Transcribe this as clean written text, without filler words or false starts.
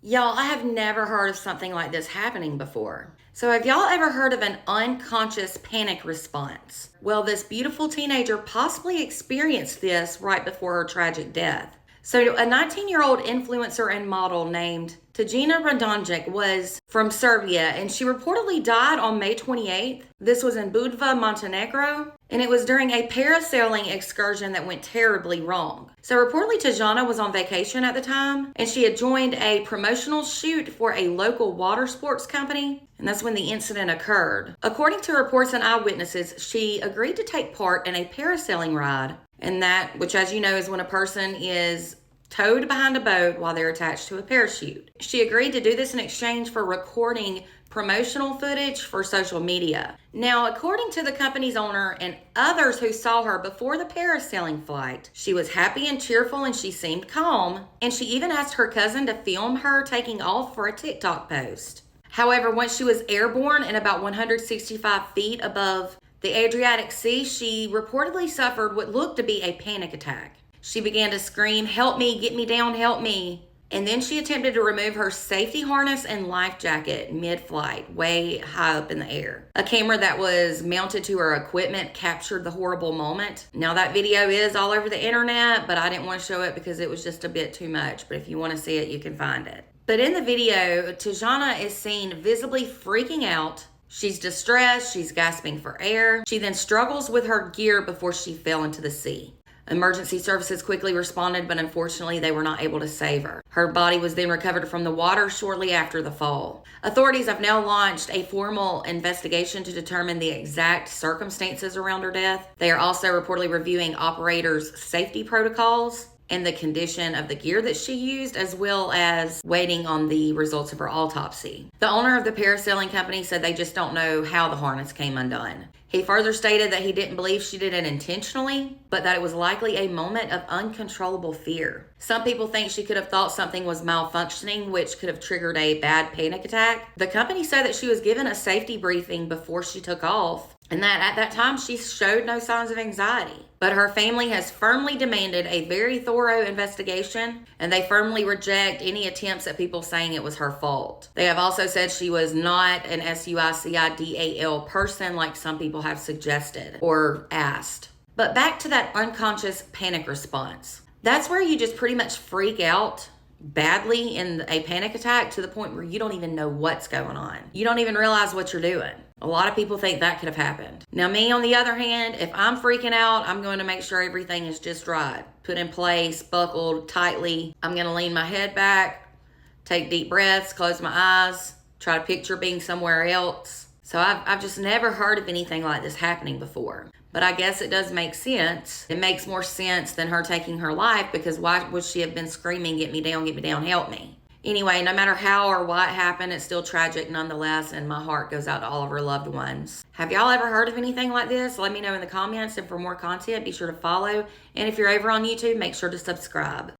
Y'all, I have never heard of something like this happening before. So, have y'all ever heard of an unconscious panic response? Well, this beautiful teenager possibly experienced this right before her tragic death. So, a 19-year-old influencer and model named Tajina Radonjic was from Serbia, and she reportedly died on May 28th. This was in Budva, Montenegro, and it was during a parasailing excursion that went terribly wrong. So reportedly Tajana was on vacation at the time, and she had joined a promotional shoot for a local water sports company, and that's when the incident occurred. According to reports and eyewitnesses, she agreed to take part in a parasailing ride, and that, which as you know, is when a person is towed behind a boat while they're attached to a parachute. She agreed to do this in exchange for recording promotional footage for social media. Now, according to the company's owner and others who saw her before the parasailing flight, she was happy and cheerful and she seemed calm, and she even asked her cousin to film her taking off for a TikTok post. However, once she was airborne and about 165 feet above the Adriatic Sea, she reportedly suffered what looked to be a panic attack. She began to scream, "Help me, get me down, help me." And then she attempted to remove her safety harness and life jacket mid-flight, way high up in the air. A camera that was mounted to her equipment captured the horrible moment. Now that video is all over the internet, but I didn't want to show it because it was just a bit too much. But if you want to see it, you can find it. But in the video, Tajana is seen visibly freaking out. She's distressed, she's gasping for air. She then struggles with her gear before she fell into the sea. Emergency services quickly responded, but unfortunately they were not able to save her. Her body was then recovered from the water shortly after the fall. Authorities have now launched a formal investigation to determine the exact circumstances around her death. They are also reportedly reviewing operators' safety protocols and the condition of the gear that she used, as well as waiting on the results of her autopsy. The owner of the parasailing company said they just don't know how the harness came undone. He further stated that he didn't believe she did it intentionally, but that it was likely a moment of uncontrollable fear. Some people think she could have thought something was malfunctioning, which could have triggered a bad panic attack. The company said that she was given a safety briefing before she took off, and that at that time she showed no signs of anxiety. But her family has firmly demanded a very thorough investigation, and they firmly reject any attempts at people saying it was her fault. They have also said she was not an suicidal person like some people have suggested or asked. But back to that unconscious panic response. That's where you just pretty much freak out badly in a panic attack to the point where you don't even know what's going on. You don't even realize what you're doing. A lot of people think that could have happened. Now, me, on the other hand, if I'm freaking out, I'm going to make sure everything is just right, put in place, buckled tightly. I'm going to lean my head back, take deep breaths, close my eyes, try to picture being somewhere else. So I've just never heard of anything like this happening before. But I guess it does make sense. It makes more sense than her taking her life, because why would she have been screaming, get me down, help me? Anyway, no matter how or what happened, it's still tragic nonetheless, and my heart goes out to all of her loved ones. Have y'all ever heard of anything like this? Let me know in the comments, and for more content, be sure to follow. And if you're over on YouTube, make sure to subscribe.